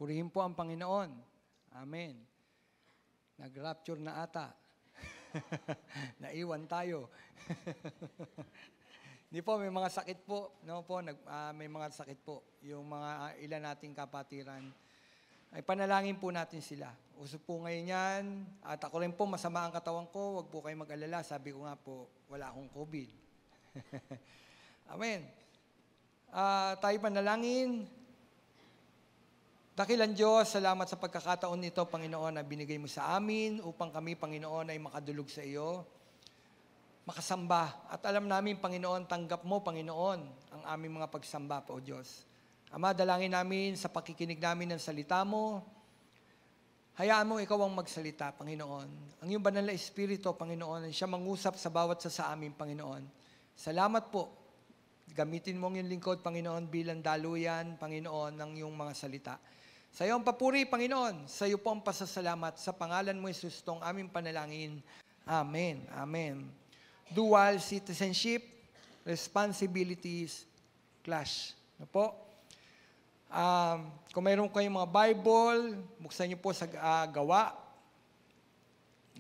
Purihin po ang Panginoon. Amen. Nag-rapture na ata. Naiwan tayo. Hindi po, may mga sakit po. No po, may mga sakit po. Yung mga ilan nating kapatiran. Ay panalangin po natin sila. Uso po ngayon yan. At ako rin po, masama ang katawan ko. Huwag po kayo mag-alala. Sabi ko nga po, wala akong COVID. Amen. Tayo panalangin. Dakilang Diyos, salamat sa pagkakataon nito, Panginoon, na binigay mo sa amin upang kami, Panginoon, ay makadulog sa iyo, makasamba. At alam namin, Panginoon, tanggap mo, Panginoon, ang aming mga pagsamba po, Diyos. Ama, dalangin namin sa pakikinig namin ng salita mo. Hayaan mo ikaw ang magsalita, Panginoon. Ang iyong banal na Espiritu, Panginoon, siya mangusap sa bawat sa amin, Panginoon. Salamat po. Gamitin mo ang iyong lingkod, Panginoon, bilang daluyan, Panginoon, ng iyong mga salita. Sa iyo ang papuri, Panginoon. Sa iyo po ang pasasalamat. Sa pangalan mo, Jesus, itong aming panalangin. Amen. Amen. Dual citizenship, responsibilities, clash. Ano po? Kung mayroon kayong mga Bible, buksan niyo po sa Gawa.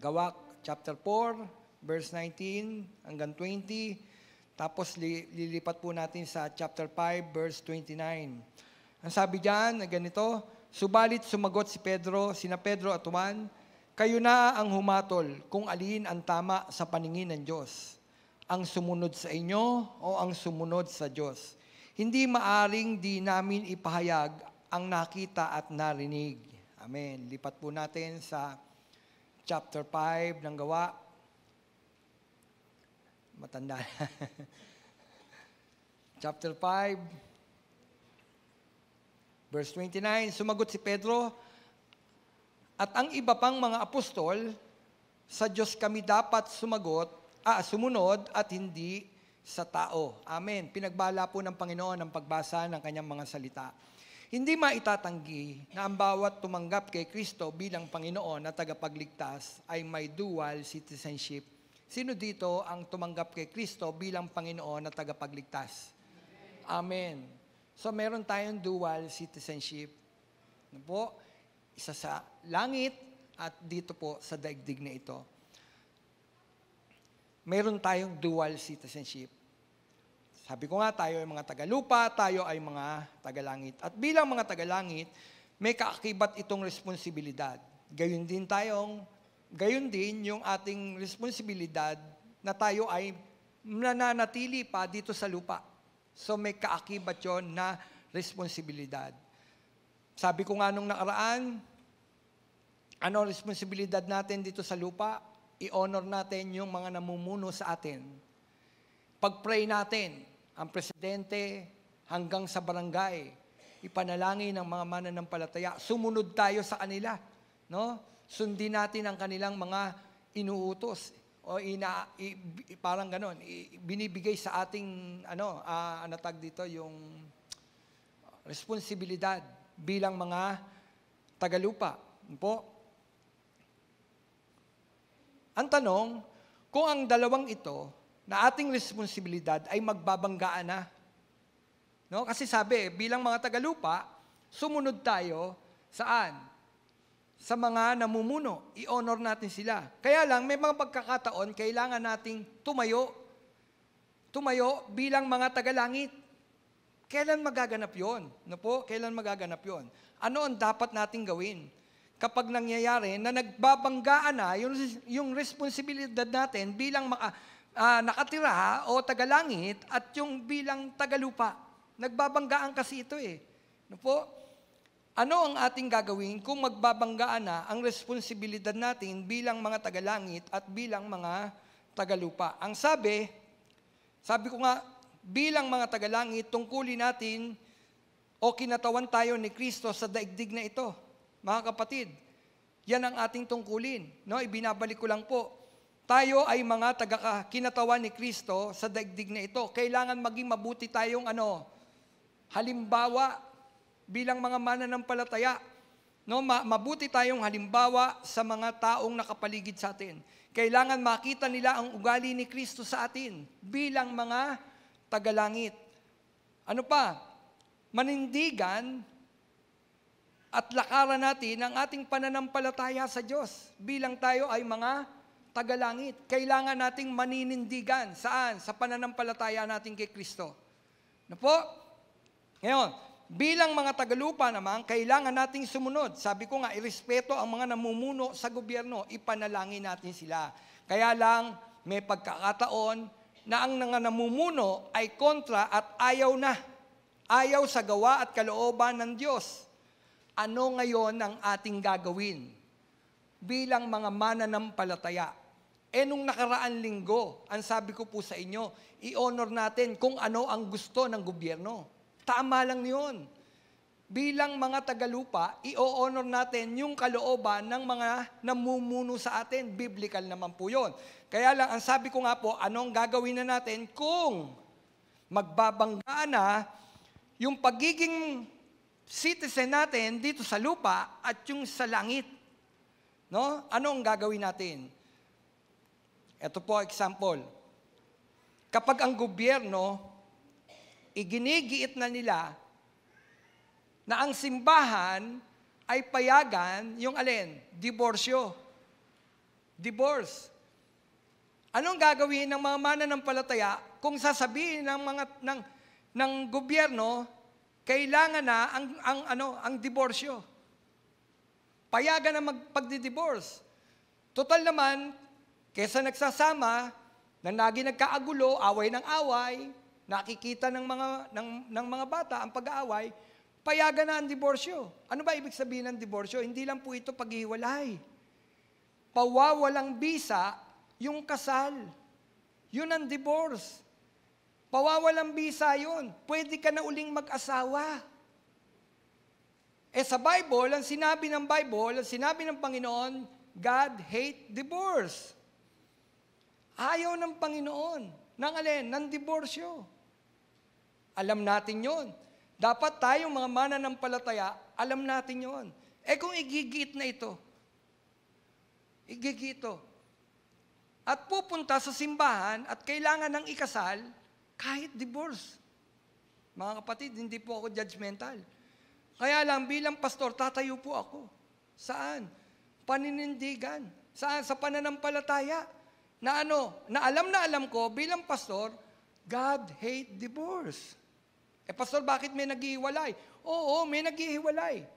Gawa chapter 4, verse 19 hanggang 20. Tapos lilipat po natin sa chapter 5, verse 29. Ang sabi diyan, ganito, subalit sumagot sina Pedro at Juan, kayo na ang humatol kung alin ang tama sa paningin ng Diyos. Ang sumunod sa inyo o ang sumunod sa Diyos. Hindi maaring di namin ipahayag ang nakita at narinig. Amen. Lipat po natin sa chapter 5 ng Gawa. Matanda na. Chapter 5, verse 29, sumagot si Pedro, at ang iba pang mga apostol, sa Diyos kami dapat sumunod at hindi sa tao. Amen. Pinagbala po ng Panginoon ang pagbasa ng kanyang mga salita. Hindi maitatanggi na ang bawat tumanggap kay Kristo bilang Panginoon at tagapagligtas ay may dual citizenship. Sino dito ang tumanggap kay Kristo bilang Panginoon at tagapagligtas? Amen. So meron tayong dual citizenship. Ano po? Isa sa langit at dito po sa daigdig na ito. Meron tayong dual citizenship. Sabi ko nga, tayo ay mga tagalupa, tayo ay mga tagalangit. At bilang mga tagalangit, may kaakibat itong responsibilidad. Gayon din yung ating responsibilidad na tayo ay nananatili pa dito sa lupa. So may kaakibat yon na responsibilidad. Sabi ko nga nung nakaraan, ano ang responsibilidad natin dito sa lupa? I-honor natin yung mga namumuno sa atin. Pag-pray natin, ang presidente hanggang sa barangay, ipanalangin ng mga mananampalataya, sumunod tayo sa kanila. No? Sundin natin ang kanilang mga inuutos o parang ganon, binibigay sa ating anatag dito yung responsibilidad bilang mga tagalupa. Po. Ang tanong, kung ang dalawang ito na ating responsibilidad ay magbabanggaan na. No? Kasi sabi, bilang mga tagalupa, sumunod tayo saan? Sa mga namumuno, i-honor natin sila. Kaya lang, may mga pagkakataon, kailangan nating tumayo bilang mga tagalangit. Kailan magaganap yon? No po? Kailan magaganap yon? Ano ang dapat nating gawin? Kapag nangyayari na nagbabanggaan na yung responsibilidad natin bilang nakatira o tagalangit at yung bilang tagalupa. Nagbabanggaan kasi ito eh. No po? Ano ang ating gagawin kung magbabanggaan na ang responsibilidad natin bilang mga tagalangit at bilang mga tagalupa? Ang sabi ko nga, bilang mga tagalangit, tungkulin natin o kinatawan tayo ni Kristo sa daigdig na ito. Mga kapatid, yan ang ating tungkulin. No? Ibinabalik ko lang po. Tayo ay mga kinatawan ni Kristo sa daigdig na ito. Kailangan maging mabuti tayong halimbawa bilang mga mananampalataya, no, mabuti tayong halimbawa sa mga taong nakapaligid sa atin. Kailangan makita nila ang ugali ni Kristo sa atin bilang mga tagalangit. Ano pa? Manindigan at lakaran natin ang ating pananampalataya sa Diyos bilang tayo ay mga tagalangit. Kailangan nating maninindigan. Saan? Sa pananampalataya natin kay Kristo. Na po? Ngayon, bilang mga tagalupa naman, kailangan nating sumunod. Sabi ko nga, irespeto ang mga namumuno sa gobyerno. Ipanalangin natin sila. Kaya lang, may pagkakataon na ang mga namumuno ay kontra at ayaw na. Ayaw sa gawa at kalooban ng Diyos. Ano ngayon ang ating gagawin bilang mga mananampalataya? Nung nakaraan linggo, ang sabi ko po sa inyo, i-honor natin kung ano ang gusto ng gobyerno. Tama lang yun. Bilang mga tagalupa, i-honor natin yung kalooban ng mga namumuno sa atin. Biblical naman po yun. Kaya lang, ang sabi ko nga po, anong gagawin na natin kung magbabangga na yung pagiging citizen natin dito sa lupa at yung sa langit. No? Ano ang gagawin natin? Ito po example. Kapag ang gobyerno, iginigiit na nila na ang simbahan ay payagan yung alin? Diborsyo. Divorce. Anong gagawin ng mga mananampalataya kung sasabihin ng gobyerno kailangan na ang diborsyo? Payagan na magpagdi-divorce. Total naman, kesa nagsasama, na lagi nagkaagulo, away ng away, nakikita ng mga bata ang pag-aaway, payagan na ang diborsyo. Ano ba ibig sabihin ng diborsyo? Hindi lang po ito paghiwalay. Pawawalang bisa yung kasal. Yun ang divorce. Pawawalang bisa yun. Pwede ka na uling mag-asawa. Sa Bible, ang sinabi ng Panginoon, God hate divorce. Ayaw ng Panginoon. Ng alin? Ng diborsyo. Alam natin yon. Dapat tayong mga mananampalataya, alam natin yon. Kung igigit na ito, at pupunta sa simbahan at kailangan ng ikasal, kahit divorce. Mga kapatid, hindi po ako judgmental. Kaya lang, bilang pastor, tatayo po ako. Saan? Paninindigan. Saan? Sa pananampalataya. Na alam ko, bilang pastor, God hate divorce. Pastor, bakit may naghihiwalay? Oo, may naghihiwalay.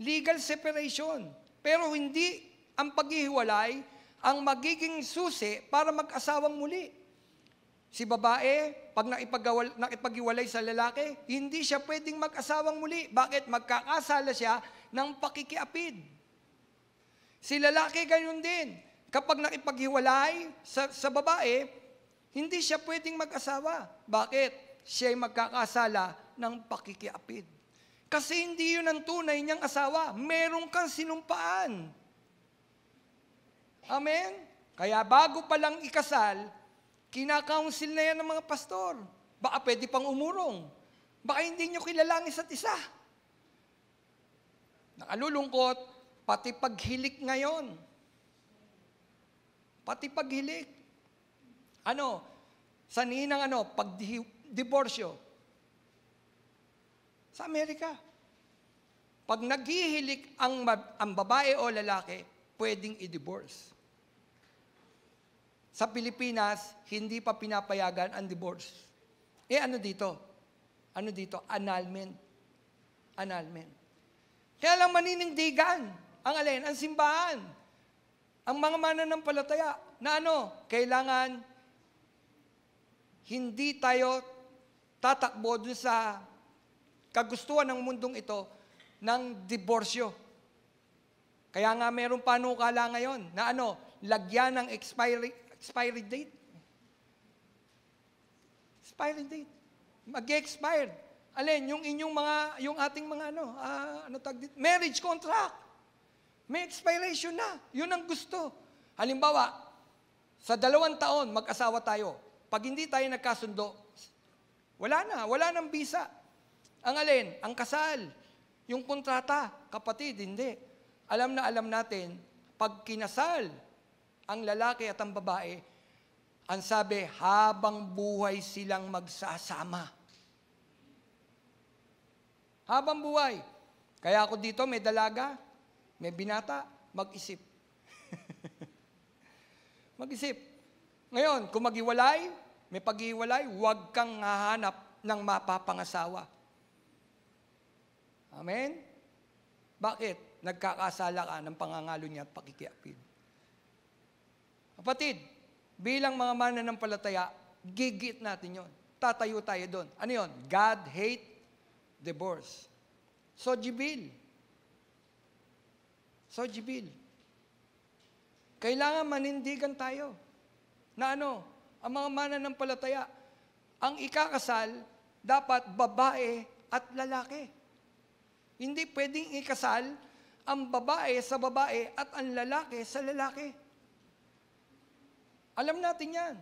Legal separation. Pero hindi ang paghihiwalay ang magiging susi para mag-asawang muli. Si babae, pag nakipaghiwalay sa lalaki, hindi siya pwedeng mag-asawang muli. Bakit? Magkakasala siya ng pakikiapid. Si lalaki, ganyan din. Kapag nakipaghiwalay sa babae, hindi siya pwedeng mag-asawa. Bakit? Siya ay magkakasala ng pakikiapid. Kasi hindi yun ang tunay niyang asawa. Meron kang sinumpaan. Amen? Kaya bago pa lang ikasal, kinakaunsil na yan ng mga pastor. Baka pwede pang umurong. Baka hindi nyo kilala ang isa't isa. Nakalulungkot, pati paghilik ngayon. Pati paghilik. Saninang pagdiborsyo. Sa Amerika. Pag naghihilik ang babae o lalaki, pwedeng i-divorce. Sa Pilipinas, hindi pa pinapayagan ang divorce. Ano dito? Annulment. Kaya lang maninindigan ang alin, ang simbahan. Ang mga mananampalataya na kailangan hindi tayo tatakbo dun sa kagustuhan ng mundong ito ng diborsyo. Kaya nga mayroong panukala ngayon na lagyan ng expiry date. Expiry date. Mag-expire. Alin, yung ating mga marriage contract. May expiration na. Yun ang gusto. Halimbawa, sa 2 taon, mag-asawa tayo. Pag hindi tayo nagkasundo, wala nang bisa. Ang alin, ang kasal. Yung kontrata, kapatid, hindi. Alam natin, pag kinasal ang lalaki at ang babae, ang sabi, habang buhay silang magsasama. Habang buhay. Kaya ako dito, may dalaga, may binata, mag-isip. Mag-isip. Ngayon, kung maghiwalay, may paghiwalay, huwag kang hahanap ng mapapangasawa. Amen? Bakit? Nagkakasala ka ng pangangalo niya at pakikiapid. Kapatid, bilang mga mananampalataya, gigit natin yon. Tatayo tayo doon. Ano yon? God hate divorce. Sojibil. Sojibil. Kailangan manindigan tayo. Na ano? Ang mga mananampalataya, ang ikakasal, dapat babae at lalaki. Hindi pwedeng ikasal ang babae sa babae at ang lalaki sa lalaki. Alam natin yan.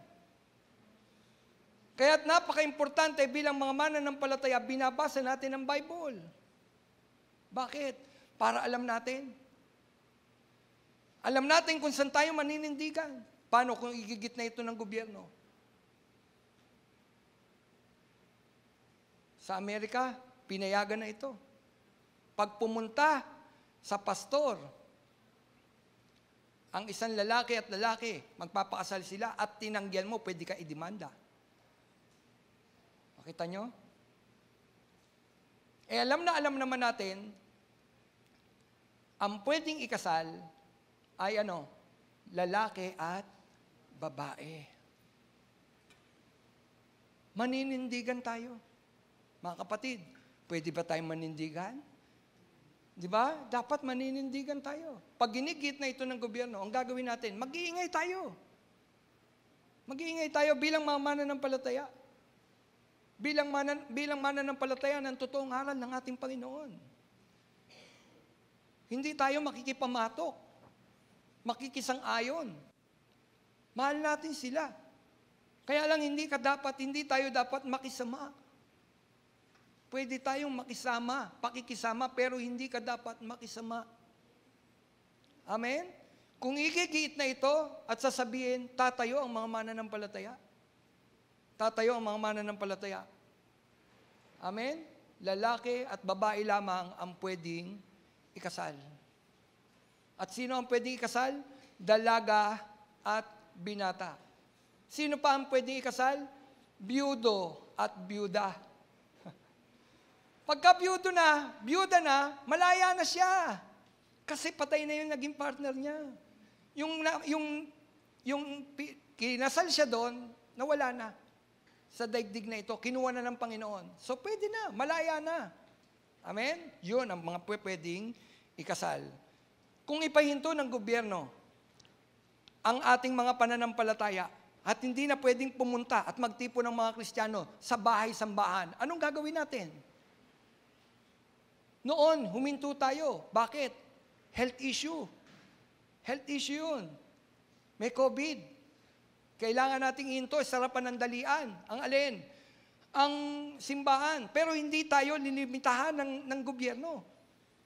Kaya't napaka-importante bilang mga mananampalataya, binabasa natin ang Bible. Bakit? Para alam natin. Alam natin kung saan tayo maninindigan. Paano kung igigit na ito ng gobyerno? Sa Amerika, pinayagan na ito. Pag pumunta sa pastor, ang isang lalaki at lalaki, magpapakasal sila at tinanggihan mo, pwede ka idemanda. Makita nyo? Alam naman natin, ang pwedeng ikasal ay lalaki at babae. Maninindigan tayo. Mga kapatid, pwede ba tayong manindigan? Di ba? Dapat maninindigan tayo. Pag ginigit na ito ng gobyerno, ang gagawin natin, mag-iingay tayo. Mag-iingay tayo bilang mga mananampalataya. Bilang mananampalataya ng totoong aral ng ating Panginoon. Hindi tayo makikipamatok. Makikisang-ayon. Mahal natin sila. Kaya lang hindi tayo dapat makisama. Pwede tayong makisama, pakikisama, pero hindi ka dapat makisama. Amen? Kung igigit na ito at sasabihin, tatayo ang mga mananampalataya. Tatayo ang mga mananampalataya. Amen? Lalaki at babae lamang ang pwedeng ikasal. At sino ang pwedeng ikasal? Dalaga at binata. Sino pa ang pwedeng ikasal? Biyudo at biyuda. Pagka biyuda na, malaya na siya. Kasi patay na yung naging partner niya. Yung kinasal siya doon, nawala na. Sa daigdig na ito, kinuha na ng Panginoon. So pwede na, malaya na. Amen? Yun ang mga pwedeng ikasal. Kung ipahinto ng gobyerno ang ating mga pananampalataya at hindi na pwedeng pumunta at magtipo ng mga Kristiyano sa bahay-sambahan, anong gagawin natin? Noon, huminto tayo. Bakit? Health issue. Health issue yun. May COVID. Kailangan nating ihinto, sarapan ng dalian. Ang alin? Ang simbahan. Pero hindi tayo lilimitahan ng gobyerno.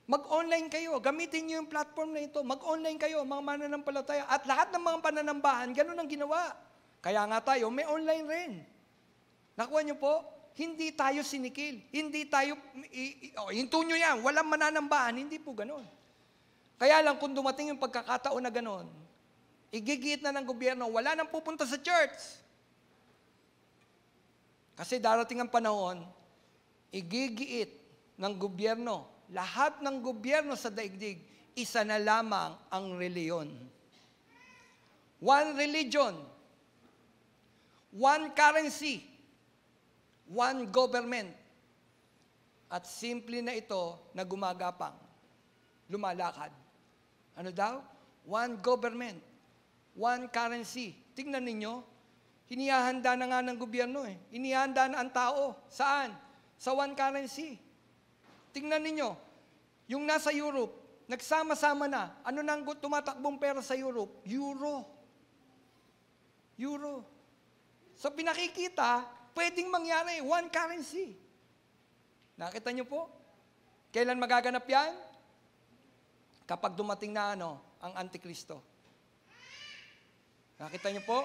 Mag-online kayo. Gamitin niyo yung platform na ito. Mag-online kayo, mga mananampalataya. At lahat ng mga pananambahan, ganun ang ginawa. Kaya nga tayo, may online rin. Nakuha niyo po? Hindi tayo sinikil. Hindi tayo, hinto nyo yan, walang mananambahan. Hindi po ganon. Kaya lang kung dumating yung pagkakataon na ganon, igigit na ng gobyerno, wala nang pupunta sa church. Kasi darating ang panahon, igigiit ng gobyerno, lahat ng gobyerno sa daigdig, isa na lamang ang reliyon. One religion, one currency, one government. At simple na ito na gumagapang, lumalakad. Ano daw? One government, one currency. Tingnan ninyo, hinihanda na nga ng gobyerno eh. Hinihanda na ang tao. Saan? Sa one currency. Tingnan ninyo, yung nasa Europe, nagsama-sama na. Ano nang tumatakbong pera sa Europe? Euro. Euro. So pinakikita, pwedeng mangyari, one currency. Nakita niyo po? Kailan magaganap yan? Kapag dumating na ang Antikristo. Nakita niyo po?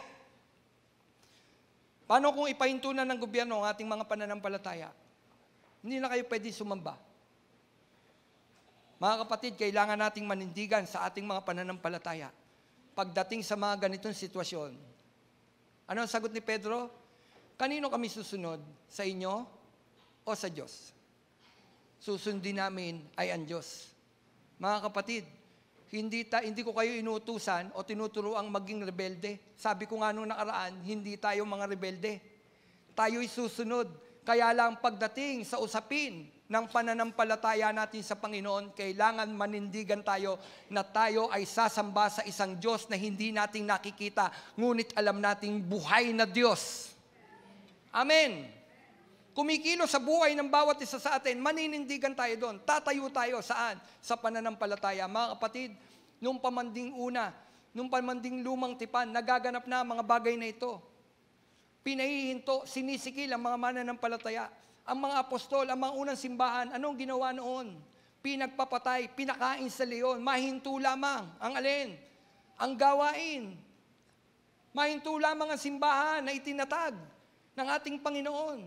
Paano kung ipahinto na ng gobyerno ang ating mga pananampalataya? Hindi na kayo pwede sumamba. Mga kapatid, kailangan nating manindigan sa ating mga pananampalataya pagdating sa mga ganitong sitwasyon. Ano ang sagot ni Pedro? Kanino kami susunod? Sa inyo o sa Diyos? Susundin namin ay ang Diyos. Mga kapatid, hindi ko kayo inutusan o tinuturuang maging rebelde. Sabi ko nga nung nakaraan, hindi tayo mga rebelde. Tayo'y susunod. Kaya lang pagdating sa usapin ng pananampalataya natin sa Panginoon, kailangan manindigan tayo na tayo ay sasamba sa isang Diyos na hindi nating nakikita, ngunit alam nating buhay na Diyos. Amen. Kumikilos sa buhay ng bawat isa sa atin, maninindigan tayo doon. Tatayo tayo saan? Sa pananampalataya. Mga kapatid, nung pamanding lumang tipan, nagaganap na mga bagay na ito. Pinahihinto, sinisikil ang mga mananampalataya. Ang mga apostol, ang mga unang simbahan, anong ginawa noon? Pinagpapatay, pinakain sa leon, mahinto lamang. Ang alin? Ang gawain. Mahinto lamang ang simbahan na itinatag ng ating Panginoon.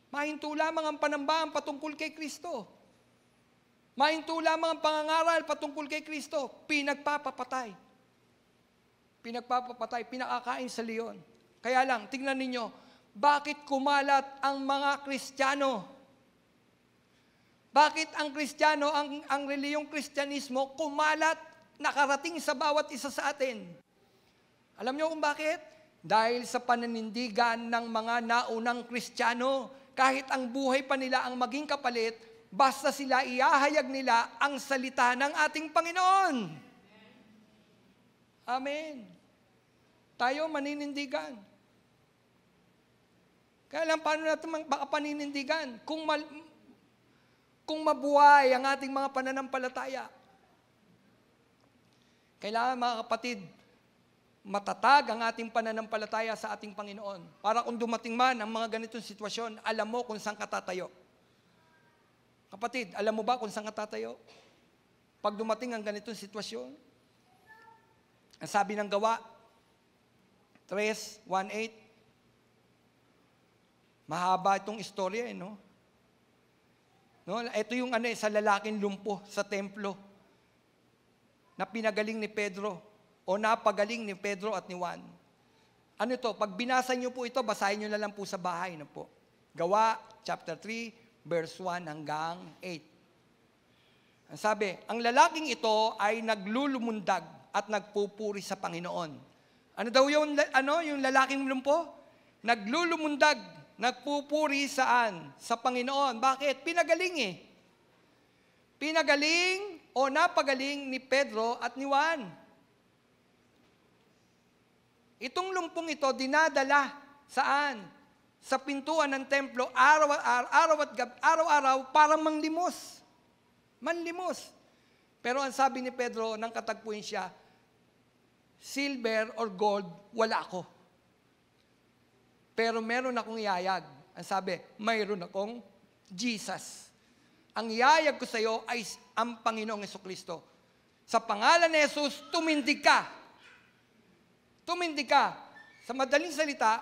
Mahinto lamang ang panambahan patungkol kay Kristo. Mahinto lamang ang pangangaral patungkol kay Kristo. Pinagpapatay. Pinakakain sa leon. Kaya lang, tingnan ninyo, bakit kumalat ang mga Kristiyano? Bakit ang Kristiyano, ang reliyong Kristyanismo, kumalat, nakarating sa bawat isa sa atin? Alam niyo kung bakit? Dahil sa pananindigan ng mga naunang Kristiyano, kahit ang buhay pa nila ang maging kapalit, basta sila iahayag nila ang salita ng ating Panginoon. Amen. Tayo maninindigan. Kaya lang, paano natin baka paninindigan? Kung mabuhay ang ating mga pananampalataya. Kailangan, mga kapatid, matatag ang ating pananampalataya sa ating Panginoon. Para kung dumating man ang mga ganitong sitwasyon, alam mo kung saan ka tatayo. Kapatid, alam mo ba kung saan ka tatayo? Pag dumating ang ganitong sitwasyon, ang sabi ng Gawa, 3:1-8, mahaba itong istorya, no? Ito yung sa lalaking lumpo sa templo na pinagaling ni Pedro o napagaling ni Pedro at ni Juan. Ano ito? Pag binasa niyo po ito, basahin niyo na lang po sa bahay. No po? Gawa, chapter 3, verse 1 hanggang 8. Ang sabi, ang lalaking ito ay naglulumundag at nagpupuri sa Panginoon. Ano daw yung lalaking lumpo? Naglulumundag, nagpupuri saan? Sa Panginoon. Bakit? Pinagaling eh. Pinagaling o napagaling ni Pedro at ni Juan. Itong lumpong ito, dinadala saan? Sa pintuan ng templo, araw-araw, parang manglimos. Manlimos. Pero ang sabi ni Pedro, nang katagpuin siya, silver or gold, wala ako. Pero meron akong iyayag. Ang sabi, mayroon akong Jesus. Ang iyayag ko sa iyo ay ang Panginoong Jesucristo. Sa pangalan ni Jesus, tumindig ka. Tumindig ka. Sa madaling salita,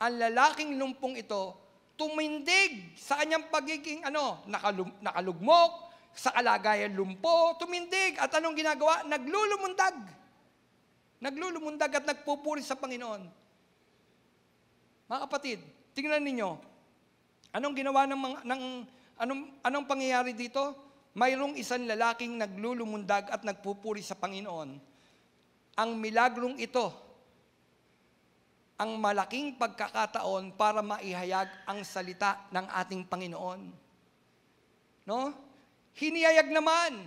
ang lalaking lumpong ito, tumindig sa kanyang pagiging nakalugmok, sa kalagayan lumpo, tumindig. At anong ginagawa? Naglulumundag. Naglulumundag at nagpupuri sa Panginoon. Mga kapatid, tingnan ninyo, anong ginawa anong pangyayari dito? Mayroong isang lalaking naglulumundag at nagpupuri sa Panginoon. Ang milagrong ito, ang malaking pagkakataon para maihayag ang salita ng ating Panginoon. No? Hinihayag naman,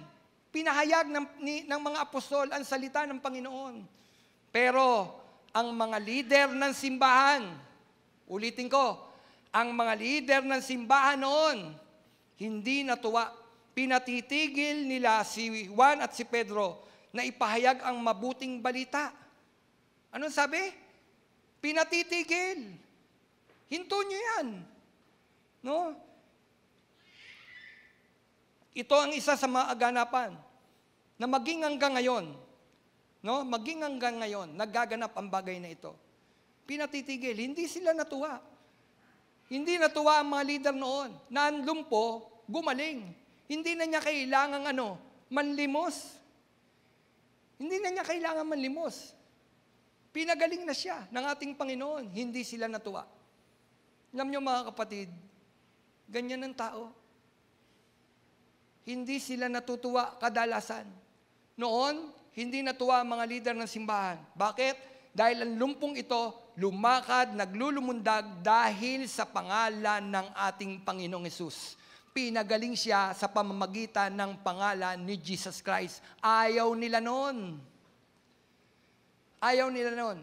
pinahayag ng mga apostol ang salita ng Panginoon. Pero ang mga lider ng simbahan, ulitin ko, ang mga lider ng simbahan noon, hindi natuwa. Pinatitigil nila si Juan at si Pedro na ipahayag ang mabuting balita. Anong sabi? Pinatitigil. Hinto nyo yan. No? Ito ang isa sa mga aganapan na maging hanggang ngayon, no? Maging hanggang ngayon, nagaganap ang bagay na ito. Pinatitigil. Hindi sila natuwa. Hindi natuwa ang mga leader noon. Na ang lumpo, gumaling. Hindi na niya kailangang manlimos. Hindi na niya kailangan manlimos. Pinagaling na siya ng ating Panginoon. Hindi sila natuwa. Alam niyo mga kapatid, ganyan ang tao. Hindi sila natutuwa kadalasan. Noon, hindi natuwa ang mga lider ng simbahan. Bakit? Dahil ang lumpong ito, lumakad, naglulumundag dahil sa pangalan ng ating Panginoong Hesus. Pinagaling siya sa pamamagitan ng pangalan ni Jesus Christ. Ayaw nila noon. Ayaw nila noon.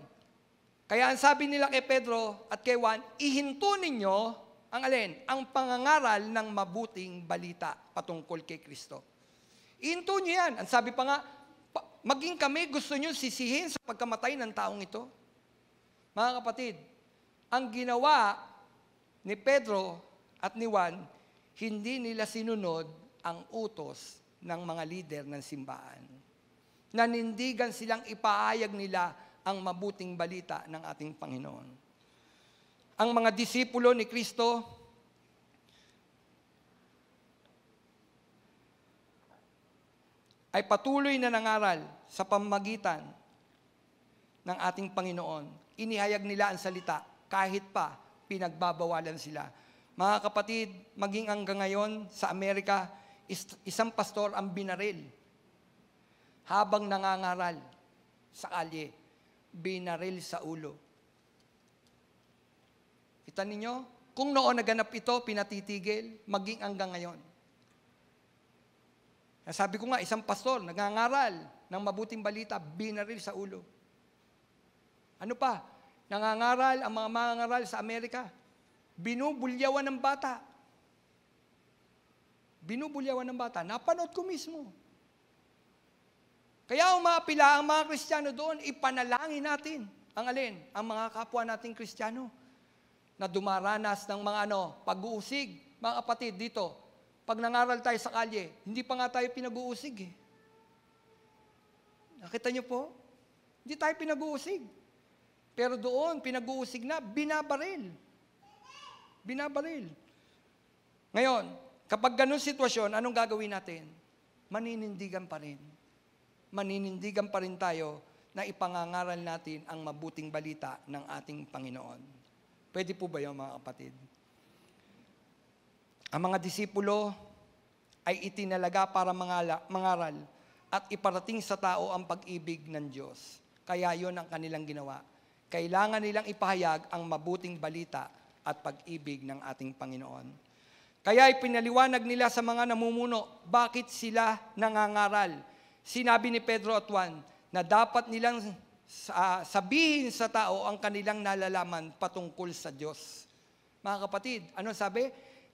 Kaya ang sabi nila kay Pedro at kay Juan, ihinto ninyo ang alin? Ang pangangaral ng mabuting balita patungkol kay Kristo. Ihinto nyo yan. Ang sabi pa nga, maging kami gusto nyo sisihin sa pagkamatay ng taong ito. Mga kapatid, ang ginawa ni Pedro at ni Juan, hindi nila sinunod ang utos ng mga lider ng simbahan. Nanindigan silang ipaayag nila ang mabuting balita ng ating Panginoon. Ang mga disipulo ni Kristo ay patuloy na nangaral sa pamamagitan ng ating Panginoon. Inihayag nila ang salita kahit pa pinagbabawalan sila. Mga kapatid, maging hanggang ngayon sa Amerika, isang pastor ang binaril habang nangangaral sa kalye. Binaril sa ulo. Kita ninyo? Kung noon naganap ito, pinatitigil, maging hanggang ngayon. Sabi ko nga, isang pastor, nangangaral ng mabuting balita, binaril sa ulo. Ano pa? Nangangaral, ang mga mangangaral sa Amerika, binubulyawan ng bata. Binubulyawan ng bata. Napanood ko mismo. Kaya umapila ang mga Kristiyano doon, ipanalangin natin ang alin? Ang mga kapwa nating Kristiyano na dumaranas ng mga pag-uusig. Mga kapatid, dito, pag nangaral tayo sa kalye, hindi pa nga tayo pinag-uusig eh. Nakita niyo po? Hindi tayo pinag-uusig. Pero doon, pinag-uusig na, binabaril. Binabaril. Ngayon, kapag ganun sitwasyon, anong gagawin natin? Maninindigan pa rin. Maninindigan pa rin tayo na ipangangaral natin ang mabuting balita ng ating Panginoon. Pwede po ba yun, mga kapatid? Ang mga disipulo ay itinalaga para mangaral at iparating sa tao ang pag-ibig ng Diyos. Kaya yun ang kanilang ginawa. Kailangan nilang ipahayag ang mabuting balita at pag-ibig ng ating Panginoon. Kaya ipinaliwanag nila sa mga namumuno, bakit sila nangangaral. Sinabi ni Pedro at Juan na dapat nilang sabihin sa tao ang kanilang nalalaman patungkol sa Diyos. Mga kapatid, ano sabi?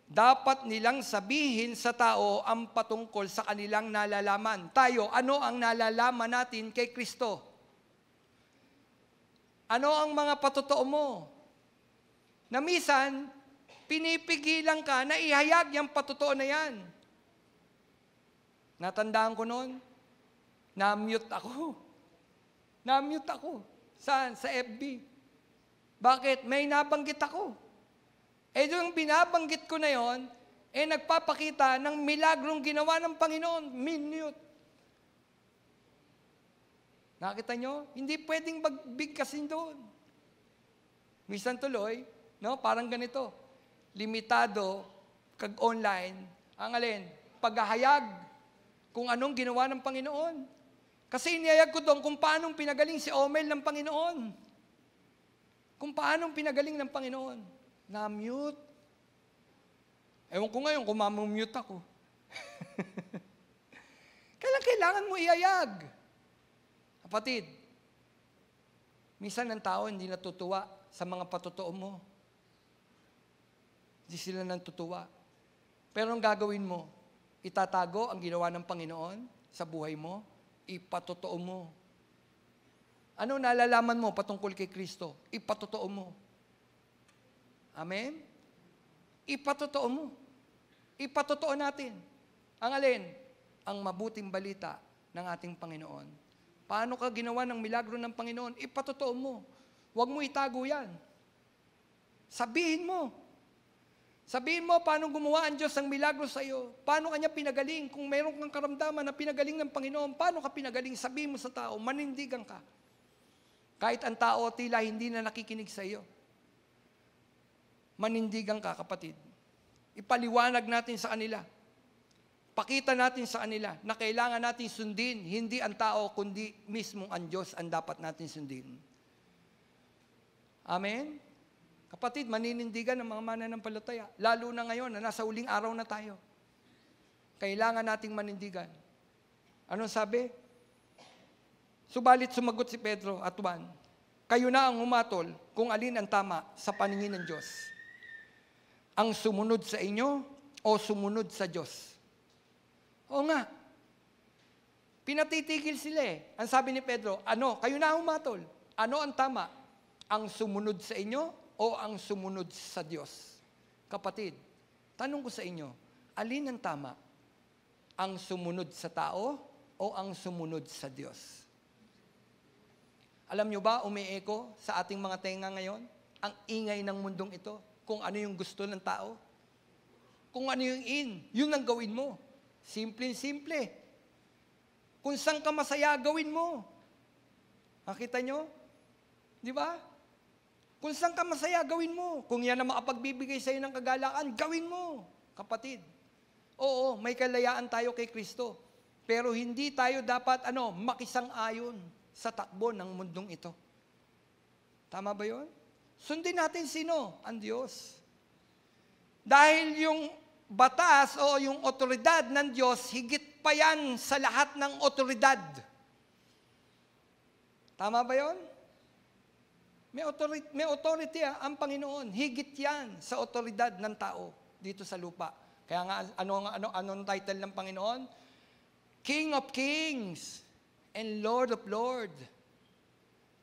Dapat nilang sabihin sa tao ang patungkol sa kanilang nalalaman. Tayo, ano ang nalalaman natin kay Kristo? Ano ang mga patotoo mo? Na minsan, pinipigilan ka na ihayag yung patotoo na yan. Natandaan ko noon, na-mute ako. Na-mute ako. Saan? Sa FB. Bakit? May nabanggit ako. Yung binabanggit ko na yon, nagpapakita ng milagrong ginawa ng Panginoon. Minute. Nakita nyo? Hindi pwedeng magbigkasin doon. Minsan tuloy, parang ganito. Limitado, kag-online, ang alin, paghahayag kung anong ginawa ng Panginoon. Kasi inihayag ko doon kung paanong pinagaling si Omel ng Panginoon. Kung paanong pinagaling ng Panginoon. Na-mute. Ewan ko ngayon kung mamamute ako. Kailangan mo ihayag. Kapatid, minsan ang tao hindi natutuwa sa mga patotoo mo. Hindi sila natutuwa. Pero ang gagawin mo, itatago ang ginawa ng Panginoon sa buhay mo, ipatotoo mo. Ano nalalaman mo patungkol kay Kristo? Ipatotoo mo. Amen? Ipatotoo mo. Ipatotoo natin. Ang alin? Ang mabuting balita ng ating Panginoon. Paano ka ginawa ng milagro ng Panginoon? Ipatotoo mo. Huwag mo itago yan. Sabihin mo. Sabihin mo, paano gumawa ang Diyos ng milagro sa iyo? Paano kanya pinagaling? Kung mayroon kang karamdaman na pinagaling ng Panginoon, paano ka pinagaling? Sabihin mo sa tao, manindigan ka. Kahit ang tao tila hindi na nakikinig sa iyo. Manindigan ka, kapatid. Ipaliwanag natin sa kanila. Pakita natin sa kanila na kailangan natin sundin, hindi ang tao, kundi mismo ang Diyos ang dapat natin sundin. Amen? Kapatid, maninindigan ng mga mananampalataya. Lalo na ngayon na nasa uling araw na tayo. Kailangan nating manindigan. Anong sabi? Subalit sumagot si Pedro at Juan, kayo na ang humatol kung alin ang tama sa paningin ng Diyos. Ang sumunod sa inyo o sumunod sa Diyos? Oo nga. Pinatitigil sila eh. Ang sabi ni Pedro, kayo na ang humatol. Ano ang tama? Ang sumunod sa inyo o ang sumunod sa Diyos? Kapatid, tanong ko sa inyo, alin ang tama? Ang sumunod sa tao o ang sumunod sa Diyos? Alam nyo ba, umieko sa ating mga tenga ngayon, ang ingay ng mundong ito, kung ano yung gusto ng tao, kung ano yung yun ang gawin mo. Simple-simple. Kung saan ka masaya, gawin mo. Nakita nyo? Di ba? Kung saan ka masaya, gawin mo. Kung yan ang makapagbibigay sa iyo ng kagalakan, gawin mo, kapatid. Oo, may kalayaan tayo kay Kristo. Pero hindi tayo dapat, makisang-ayon sa takbo ng mundong ito. Tama ba yun? Sundin natin sino? Ang Diyos. Dahil yung batas o yung otoridad ng Diyos, higit pa yan sa lahat ng otoridad. Tama ba yun? May authority ang Panginoon. Higit yan sa otoridad ng tao dito sa lupa. Kaya nga, anong title ng Panginoon? King of Kings and Lord of Lords.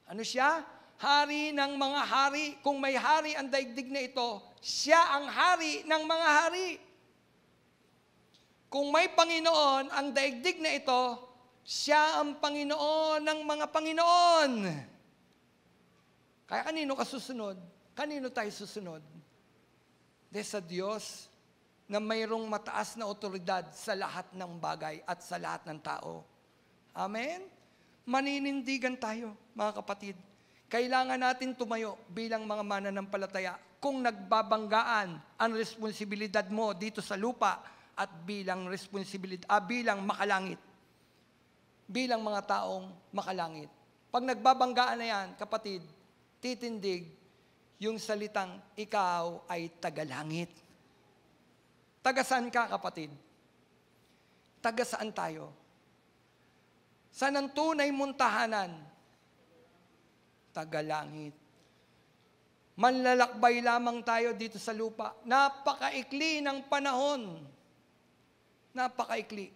Ano siya? Hari ng mga hari. Kung may hari ang daigdig na ito, siya ang hari ng mga hari. Kung may Panginoon ang daigdig na ito, siya ang Panginoon ng mga Panginoon. Kaya kanino ka susunod? Kanino tayo susunod? Sa Diyos na mayroong mataas na otoridad sa lahat ng bagay at sa lahat ng tao. Amen? Maninindigan tayo, mga kapatid. Kailangan natin tumayo bilang mga mananampalataya kung nagbabanggaan ang responsibilidad mo dito sa lupa at bilang makalangit. Bilang mga taong makalangit. Pag nagbabanggaan na yan, kapatid, titindig yung salitang ikaw ay tagalangit. Taga-saan ka, kapatid? Taga-saan tayo? Saan ang tunay mong tahanan? Tagalangit. Manlalakbay lamang tayo dito sa lupa. Napakaikli ng panahon. Napakaikli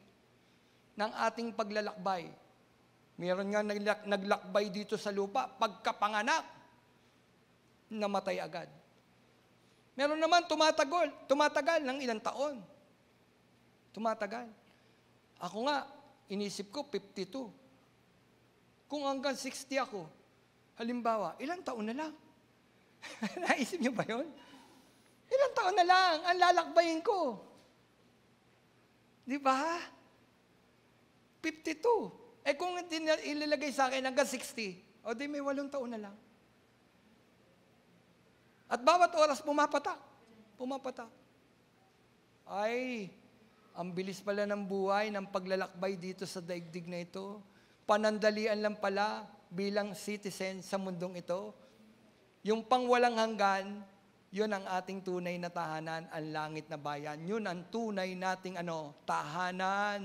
ng ating paglalakbay. Meron nga naglakbay dito sa lupa, pagkapanganak, namatay agad. Meron naman tumatagal ng ilang taon. Tumatagal. Ako nga, inisip ko 52. Kung hanggang 60 ako, halimbawa, ilang taon na lang? Naisip niyo ba yun? Ilang taon na lang ang lalakbayin ko? Di ba? 52. Kung ilalagay sa akin hanggang 60, di may 8 taon na lang. At bawat oras pumapatak. Ay, ang bilis pala ng buhay, ng paglalakbay dito sa daigdig na ito. Panandalian lang pala bilang citizen sa mundong ito. Yung pangwalang hanggan, yun ang ating tunay na tahanan, ang langit na bayan. Yun ang tunay nating tahanan.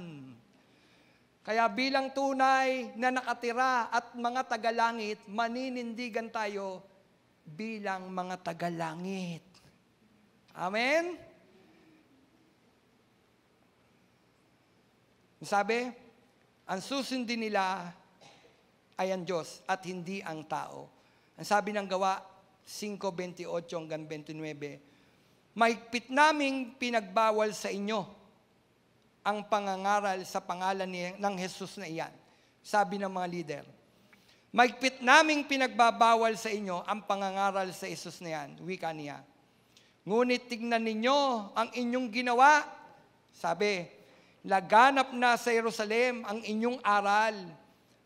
Kaya bilang tunay na nakatira at mga tagalangit, maninindigan tayo bilang mga tagalangit. Amen? Sabi, ang susundin nila ay ang Diyos at hindi ang tao. Ang sabi ng Gawa 5:28 hanggang 29, mahigpit naming pinagbawal sa inyo ang pangangaral sa pangalan ng Jesus na iyan. Sabi ng mga leader, mahigpit naming pinagbabawal sa inyo ang pangangaral sa Jesus na yan, wika niya. Ngunit tingnan ninyo ang inyong ginawa. Sabi, laganap na sa Jerusalem ang inyong aral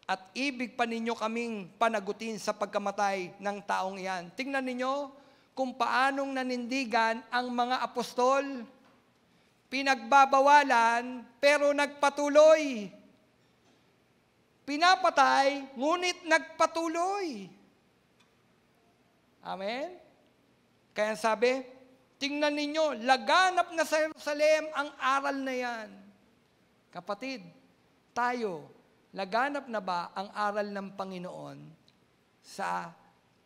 at ibig pa ninyo kaming panagutin sa pagkamatay ng taong iyan. Tingnan ninyo kung paanong nanindigan ang mga apostol. Pinagbabawalan pero nagpatuloy. Pinapatay ngunit nagpatuloy. Amen? Kaya sabi, tingnan ninyo, laganap na sa Jerusalem ang aral na yan. Kapatid, tayo, laganap na ba ang aral ng Panginoon sa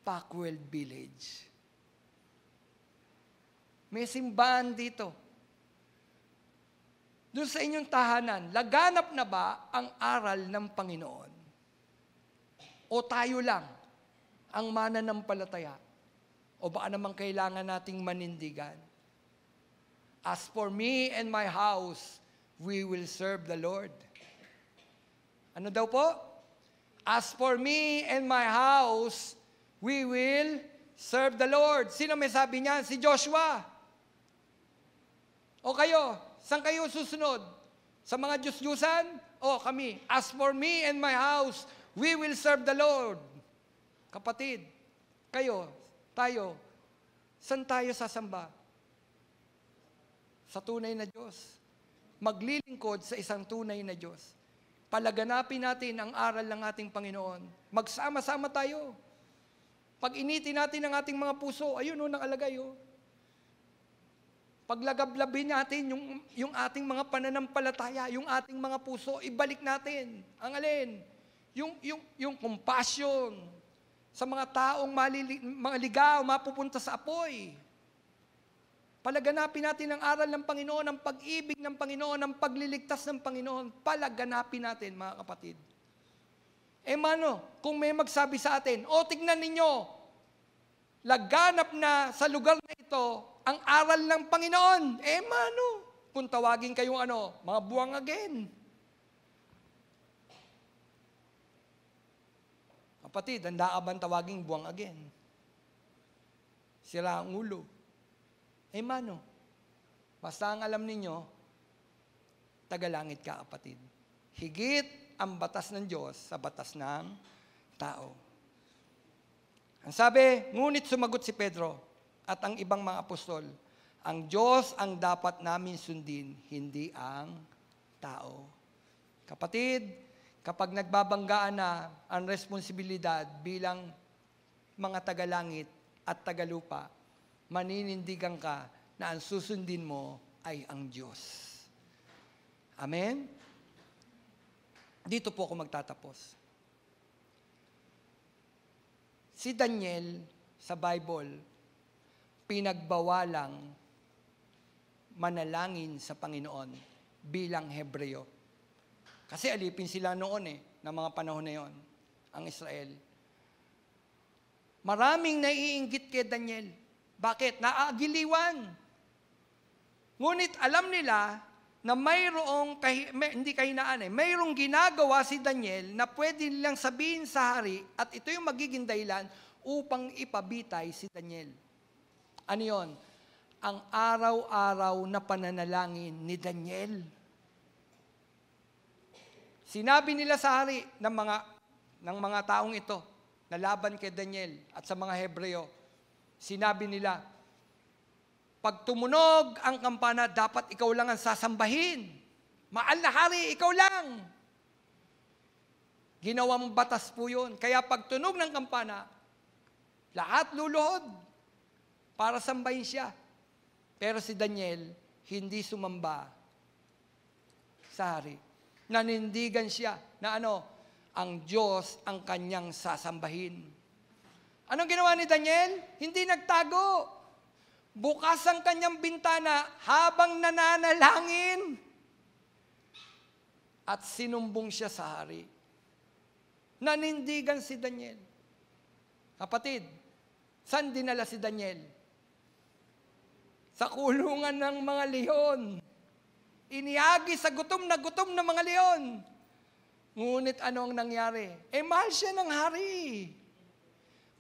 Pacworld Village? May simbahan dito. Doon sa inyong tahanan, laganap na ba ang aral ng Panginoon? O tayo lang ang mananampalataya? O baka naman kailangan nating manindigan? As for me and my house, we will serve the Lord. Ano daw po? As for me and my house, we will serve the Lord. Sino may sabi niyan? Si Joshua. O kayo, saan kayo susunod? Sa mga Diyos-Diyusan? O kami, as for me and my house, we will serve the Lord. Kapatid, kayo, tayo, saan tayo sasamba? Sa tunay na Diyos. Maglilingkod sa isang tunay na Diyos. Palaganapin natin ang aral ng ating Panginoon. Magsama-sama tayo. Pag-initin natin ang ating mga puso, ayun o, nakalagay o. Paglagablabin natin yung ating mga pananampalataya, yung ating mga puso, ibalik natin. Ang alin? Yung compassion sa mga taong mga ligaw, mapupunta sa apoy. Palaganapin natin ang aral ng Panginoon, ang pag-ibig ng Panginoon, ang pagliligtas ng Panginoon. Palaganapin natin, mga kapatid. Mano, kung may magsabi sa atin, tignan ninyo, laganap na sa lugar na ito, ang aral ng Panginoon. Mano, kung tawagin kayong mga buwang again. Kapatid, handa ka bang tawaging buwang again? Sira ang ulo. Mano, basta ang alam ninyo, tagalangit ka, kapatid. Higit ang batas ng Diyos sa batas ng tao. Ang sabi, ngunit sumagot si Pedro at ang ibang mga apostol, ang Diyos ang dapat namin sundin, hindi ang tao. Kapatid, kapag nagbabanggaan na ang responsibilidad bilang mga tagalangit at tagalupa, maninindigan ka na ang susundin mo ay ang Diyos. Amen? Dito po ako magtatapos. Si Daniel sa Bible, pinagbawalang manalangin sa Panginoon bilang Hebreo. Kasi alipin sila noon ng mga panahon na yon, ang Israel. Maraming naiinggit kay Daniel. Bakit? Naaagiliwan. Ngunit alam nila na hindi kahinaan mayroong ginagawa si Daniel na pwede nilang sabihin sa hari at ito yung magiging dahilan upang ipabitay si Daniel. Ano yon? Ang araw-araw na pananalangin ni Daniel. Sinabi nila sa hari ng mga taong ito na laban kay Daniel at sa mga Hebreo, sinabi nila, pag tumunog ang kampana, dapat ikaw lang ang sasambahin. Mahal na hari, ikaw lang. Ginawang batas po yun. Kaya pag tunog ng kampana, lahat luluhod para sambahin siya. Pero si Daniel, hindi sumamba sa hari. Nanindigan siya na ang Diyos ang kanyang sasambahin. Anong ginawa ni Daniel? Hindi nagtago. Bukas ang kanyang bintana habang nananalangin. At sinumbong siya sa hari. Nanindigan si Daniel. Kapatid, saan dinala si Daniel? Sa kulungan ng mga leon. Iniagi sa gutom na mga leon. Ngunit ano ang nangyari? Mahal siya ng hari.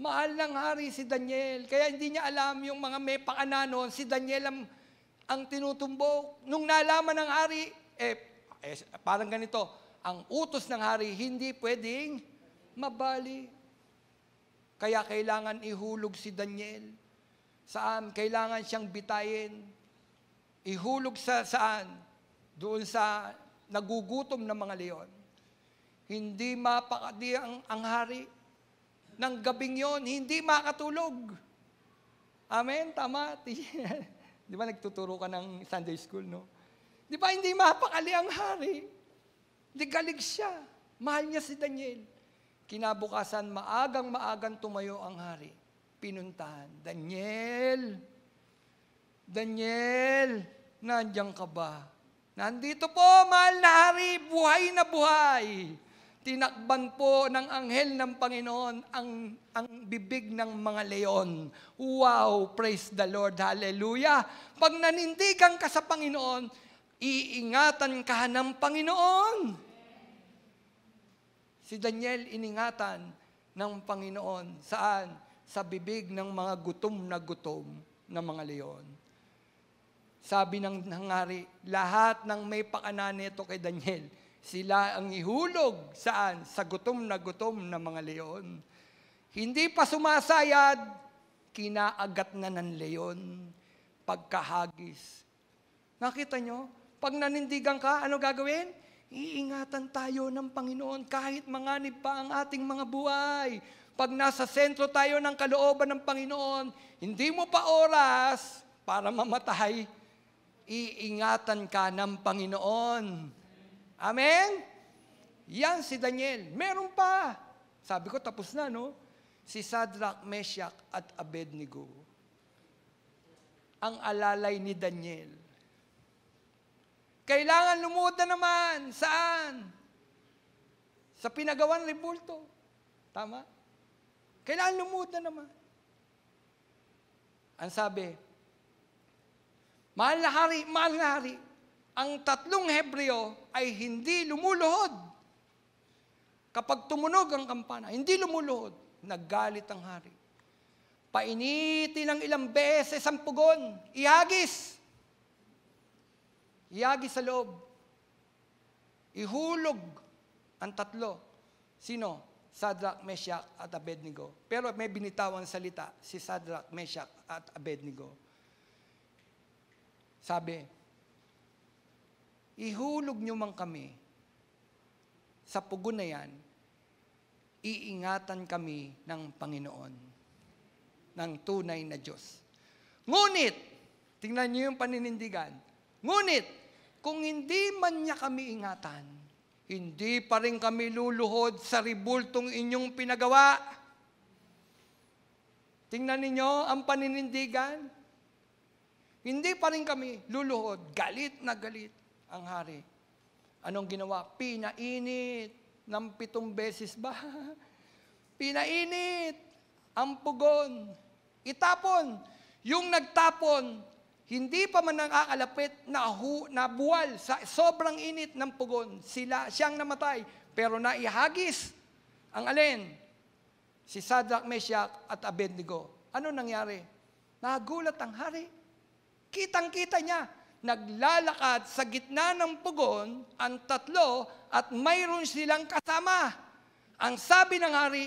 Mahal ng hari si Daniel. Kaya hindi niya alam yung mga may pakananon, si Daniel ang tinutumbok. Nung nalaman ng hari, parang ganito, ang utos ng hari hindi pwedeng mabali. Kaya kailangan ihulog si Daniel. Saan? Kailangan siyang bitayin. Ihulog sa saan? Doon sa nagugutom na mga leon. Hindi mapakadi ang hari. Nang gabing yon, hindi makatulog. Amen? Tama? Di ba nagtuturo ka ng Sunday school, no? Di ba hindi mapakali ang hari? Di galig siya. Mahal niya si Daniel. Kinabukasan, maagang tumayo ang hari. Pinuntahan, Daniel, nandiyan ka ba? Nandito po, mahal na hari, buhay na buhay. Tinakban po ng anghel ng Panginoon ang bibig ng mga leon. Wow, praise the Lord, hallelujah. Pag nanindigan ka sa Panginoon, iingatan ka ng Panginoon. Si Daniel iningatan ng Panginoon. Saan? Sa bibig ng mga gutom na mga leon. Sabi ng hari, lahat ng may pakana nito kay Daniel, sila ang ihulog. Saan? Sa gutom na mga leon. Hindi pa sumasayad, kinaagat na ng leon. Pagkahagis. Nakita nyo? Pag nanindigan ka, ano gagawin? Iingatan tayo ng Panginoon kahit manganib pa ang ating mga buhay. Pag nasa sentro tayo ng kalooban ng Panginoon, hindi mo pa oras para mamatay, iingatan ka ng Panginoon. Amen? Yan si Daniel. Meron pa. Sabi ko, tapos na, no? Si Shadrach, Meshach, at Abednego. Ang alalay ni Daniel. Kailangan lumuhod na naman. Saan? Sa pinagawan rebulto. Tama? Kailangan lumuhod na naman. Ang sabi, mahal na hari, ang tatlong Hebreo ay hindi lumuluhod. Kapag tumunog ang kampana, hindi lumuluhod. Naggalit ang hari. Painitin ng ilang beses ang pugon. Ihagis sa loob. Ihulog ang tatlo. Sino? Shadrach, Meshach, at Abednego. Pero may binitawang salita, si Shadrach, Meshach, at Abednego. Sabi, ihulog nyo man kami sa pugon na yan, iingatan kami ng Panginoon, ng tunay na Diyos. Ngunit, tingnan nyo yung paninindigan, ngunit, kung hindi man niya kami ingatan, hindi pa rin kami luluhod sa ribultong inyong pinagawa. Tingnan ninyo ang paninindigan. Hindi pa rin kami luluhod. Galit na galit ang hari. Anong ginawa? Pinainit ng 7 beses ba? Pinainit ang pugon. Itapon. Yung nagtapon, hindi pa man nakakalapit na buwal sa sobrang init ng pugon. Siyang namatay. Pero naihagis ang alin? Si Shadrach, Meshach, at Abednego. Ano nangyari? Nagulat ang hari. Kitang-kita niya. Naglalakad sa gitna ng pugon ang tatlo at mayroon silang kasama. Ang sabi ng hari,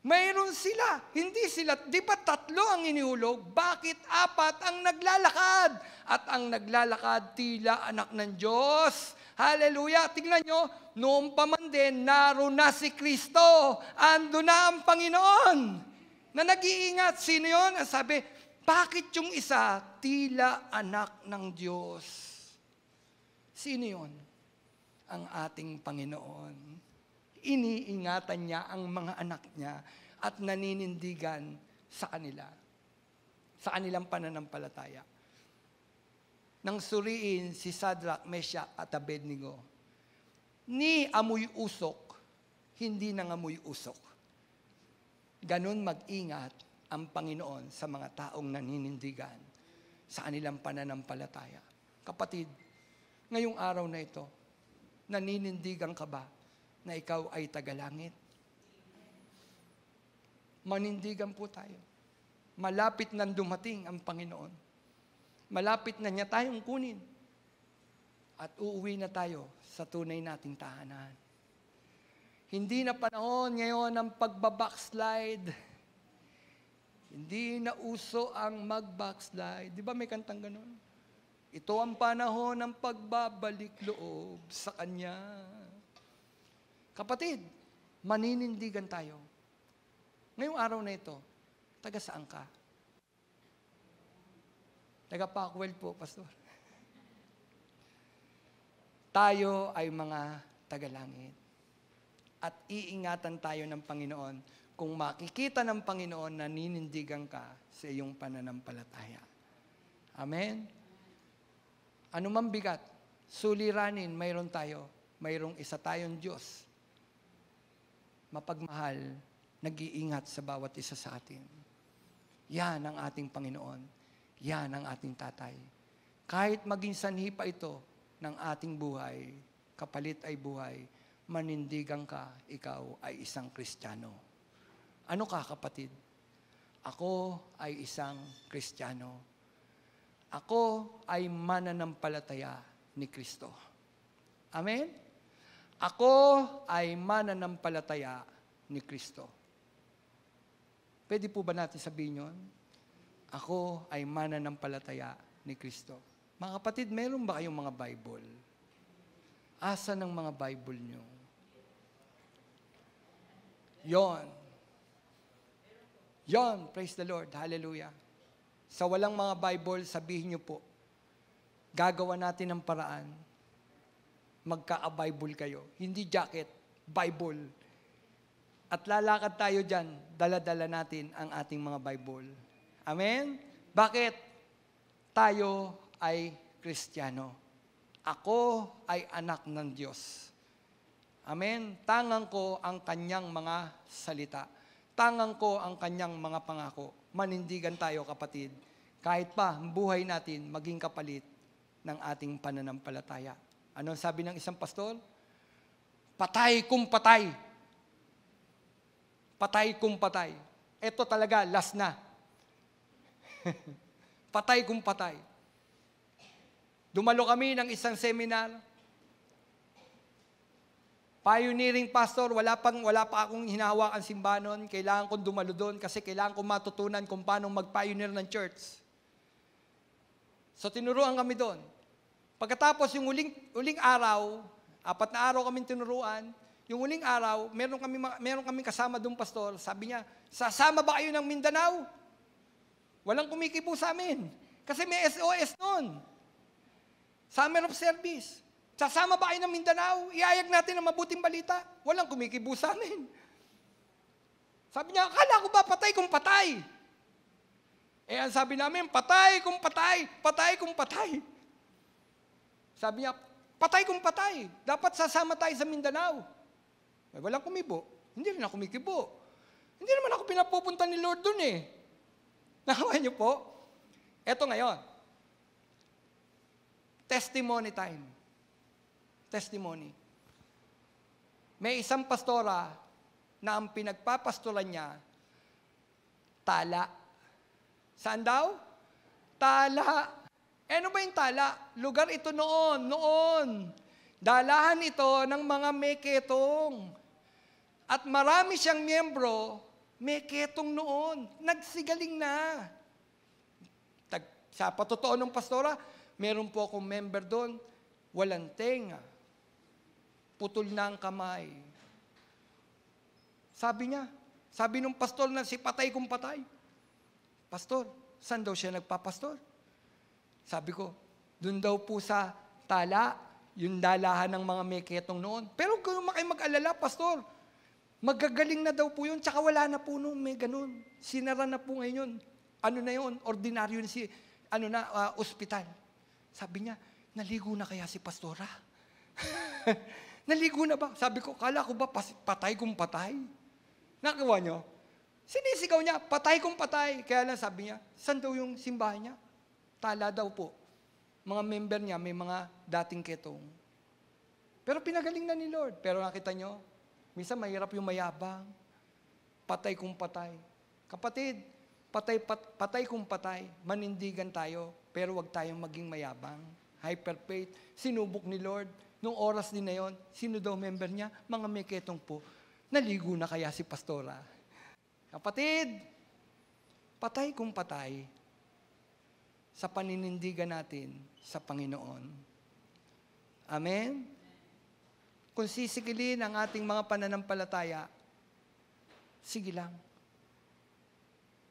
mayroon sila. Hindi sila. Di ba 3 ang inihulog? Bakit 4 ang naglalakad? At ang naglalakad tila anak ng Diyos. Hallelujah. Tingnan nyo, noong pa man din, naroon na si Kristo. Ando na ang Panginoon. Na nag-iingat. Sino yun? Ang sabi, bakit yung isa tila anak ng Diyos? Sino yun? Ang ating Panginoon. Iniingatan niya ang mga anak niya at naninindigan sa kanila. Sa kanilang pananampalataya. Nang suriin si Shadrach, Meshach, at Abednego, ni amoy usok, hindi nangamoy usok. Ganun mag-ingat ang Panginoon sa mga taong naninindigan sa kanilang pananampalataya. Kapatid, ngayong araw na ito, naninindigan ka ba na ikaw ay tagalangit? Manindigan po tayo. Malapit nang dumating ang Panginoon. Malapit na niya tayong kunin. At uuwi na tayo sa tunay nating tahanan. Hindi na panahon ngayon ng pagbabackslide. Hindi na uso ang mag-backslide. Di ba may kantang ganun? Ito ang panahon ng pagbabalik loob sa Kanya. Kapatid, maninindigan tayo. Ngayong araw na ito, taga saan ka? Taga Pacquiao po, Pastor. Tayo ay mga tagalangit. At iingatan tayo ng Panginoon kung makikita ng Panginoon na ninindigan ka sa iyong pananampalataya. Amen? Ano man bigat, suliranin, mayroon tayo. Mayroong isa tayong Diyos. Mapagmahal, nag-iingat sa bawat isa sa atin. Yan ang ating Panginoon. Yan ang ating tatay. Kahit maging sanhi pa ito ng ating buhay, kapalit ay buhay, manindigan ka, ikaw ay isang Kristiyano. Ano ka, kapatid? Ako ay isang Kristiyano. Ako ay mananampalataya ni Kristo. Amen? Ako ay mananampalataya ni Kristo. Pwede po ba natin sabihin yun? Ako ay mananampalataya ni Kristo. Mga kapatid, meron ba kayong mga Bible? Asa ng mga Bible nyo? Yon, praise the Lord, hallelujah. Sa walang mga Bible, sabihin nyo po, gagawa natin ng paraan, magka-Bible kayo. Hindi jacket, Bible. At lalakad tayo dyan, dala-dala natin ang ating mga Bible. Amen? Bakit? Tayo ay Kristiyano. Ako ay anak ng Diyos. Amen? Tangang ko ang kanyang mga salita. Tangang ko ang kanyang mga pangako. Manindigan tayo, kapatid. Kahit pa ang buhay natin maging kapalit ng ating pananampalataya. Ano sabi ng isang pastor? Patay kung patay. Patay kung patay. Ito talaga, last na. Patay kung patay. Dumalo kami ng isang seminar. Pioneering pastor, wala pa akong hinahawakan simbahan. Kailangan kong dumalo doon kasi kailangan kong matutunan kung paano mag-pioneer ng church. So tinuruan kami doon. Pagkatapos yung uling araw, 4 na araw kaming tinuruan, yung uling araw, meron kami kasama doon, pastor. Sabi niya, sasama ba kayo ng Mindanao? Walang kumikibo sa amin. Kasi may SOS noon. Summer of Service. Sasama ba kayo ng Mindanao? Iayag natin ang mabuting balita. Walang kumikibo sa amin. Sabi niya, akala ko ba patay kung patay? Ang sabi namin, patay kung patay, patay kung patay. Sabi niya, patay kung patay. Dapat sasama tayo sa Mindanao. Walang kumibo. Hindi rin ako kumikibo. Hindi naman ako pinapupunta ni Lord dun eh. Nakawa niyo po? Eto ngayon. Testimony time. Testimony. May isang pastora na ang pinagpapastoran niya, tala. Saan daw? Tala. Ano ba yung tala? Lugar ito noon. Dalahan ito ng mga meketong. At marami siyang miyembro, meketong noon. Nagsigaling na. Sa patotoo ng pastora, meron po akong member doon, walang tenga. Putol na ang kamay. Sabi niya, sabi nung pastor na si patay kung patay. Pastor, saan daw siya nagpapastor? Sabi ko, doon daw po sa tala, yung dalahan ng mga meketong noon. Pero kung kayo mag-alala, pastor, magagaling na daw po yun, tsaka wala na po noon, may ganun. Sinara na po ngayon. Ano na yun? Ordinaryo na ospital. Sabi niya, naligo na kaya si pastora? Naligo na ba? Sabi ko, kala ko ba patay kung patay? Nakawa niyo? Sinisigaw niya, patay kung patay. Kaya lang sabi niya, saan daw yung simbahan niya? Tala daw po. Mga member niya, may mga dating ketong. Pero pinagaling na ni Lord. Pero nakita niyo, minsan mahirap yung mayabang. patay kung patay. Kapatid, patay kung patay, manindigan tayo, pero wag tayong maging mayabang. Hyper faith, sinubok ni Lord. Nung oras din na yon, sino daw member niya? Mga meketong po. Naligo na kaya si pastora? Kapatid, patay kung patay sa paninindigan natin sa Panginoon. Amen? Kung sisikilin ang ating mga pananampalataya, sige lang.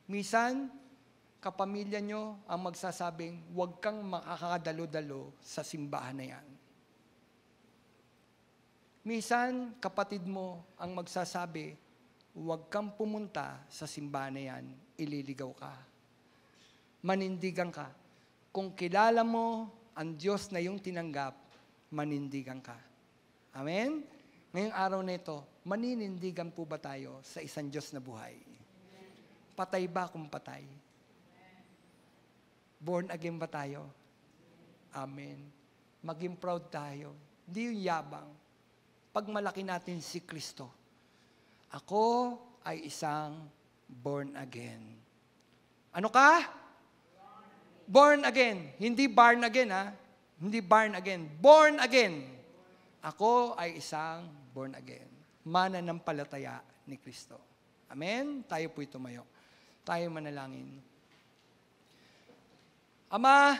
Minsan, kapamilya nyo ang magsasabing, huwag kang makakadalo-dalo sa simbahan na yan. Minsan, kapatid mo ang magsasabi, huwag kang pumunta sa simbahan na yan, ililigaw ka. Manindigan ka. Kung kilala mo ang Diyos na iyong tinanggap, manindigan ka. Amen? Ngayong araw na ito, maninindigan po ba tayo sa isang Diyos na buhay? Patay ba kung patay? Born again ba tayo? Amen. Maging proud tayo. Hindi yung yabang. Pagmalaki natin si Kristo. Ako ay isang born again. Ano ka? Born again. Hindi barn again, ha? Hindi barn again. Born again. Ako ay isang born again. Mananampalataya ni Kristo. Amen? Tayo po'y tumayo. Tayo manalangin. Ama,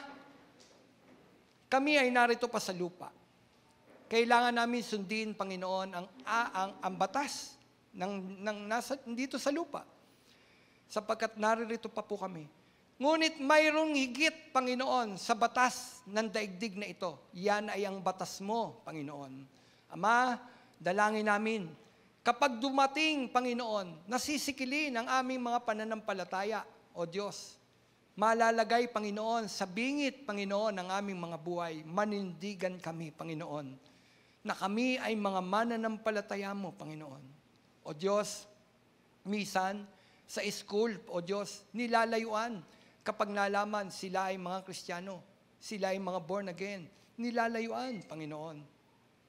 kami ay narito pa sa lupa. Kailangan namin sundin, Panginoon, ang batas nasa dito sa lupa. Sapagkat naririto pa po kami. Ngunit mayroong higit, Panginoon, sa batas ng daigdig na ito. Yan ay ang batas mo, Panginoon. Ama, dalangin namin, kapag dumating, Panginoon, nasisikilin ang aming mga pananampalataya, O Diyos, malalagay, Panginoon, sa bingit, Panginoon, ang aming mga buhay. Manindigan kami, Panginoon, na kami ay mga mananampalataya mo, Panginoon. O Diyos, minsan, sa school, O Diyos, nilalayuan. Kapag nalaman sila ay mga Kristiyano, sila ay mga born again, nilalayuan, Panginoon.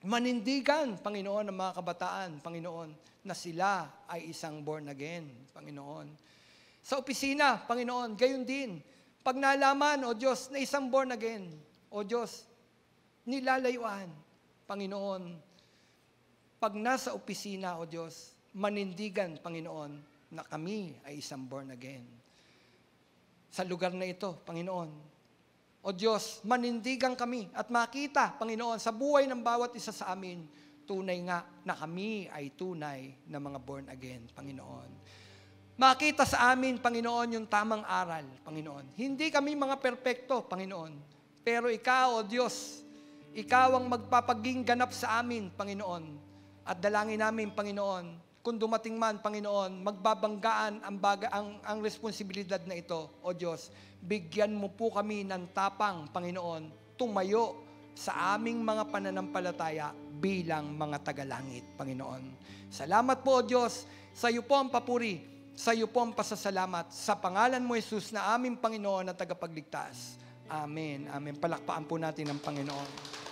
Manindigan, Panginoon, ng mga kabataan, Panginoon, na sila ay isang born again, Panginoon. Sa opisina, Panginoon, gayon din. Pag nalaman, O Diyos, na isang born again, O Diyos, nilalayuan, Panginoon. Pag nasa opisina, O Diyos, manindigan, Panginoon, na kami ay isang born again. Sa lugar na ito, Panginoon, O Diyos, manindigan kami at makita, Panginoon, sa buhay ng bawat isa sa amin, tunay nga na kami ay tunay na mga born again, Panginoon. Makita sa amin, Panginoon, yung tamang aral, Panginoon. Hindi kami mga perpekto, Panginoon. Pero Ikaw, O Diyos, Ikaw ang magpapaging ganap sa amin, Panginoon. At dalangin namin, Panginoon, kung dumating man, Panginoon, magbabanggaan ang responsibilidad na ito, O Diyos. Bigyan mo po kami ng tapang, Panginoon, tumayo sa aming mga pananampalataya bilang mga tagalangit, Panginoon. Salamat po, O Diyos, sa iyo po ang papuri, sa iyo po ang pasasalamat, sa pangalan mo, Jesus, na aming Panginoon at tagapagligtas. Amen. Amen. Palakpaan po natin ang Panginoon.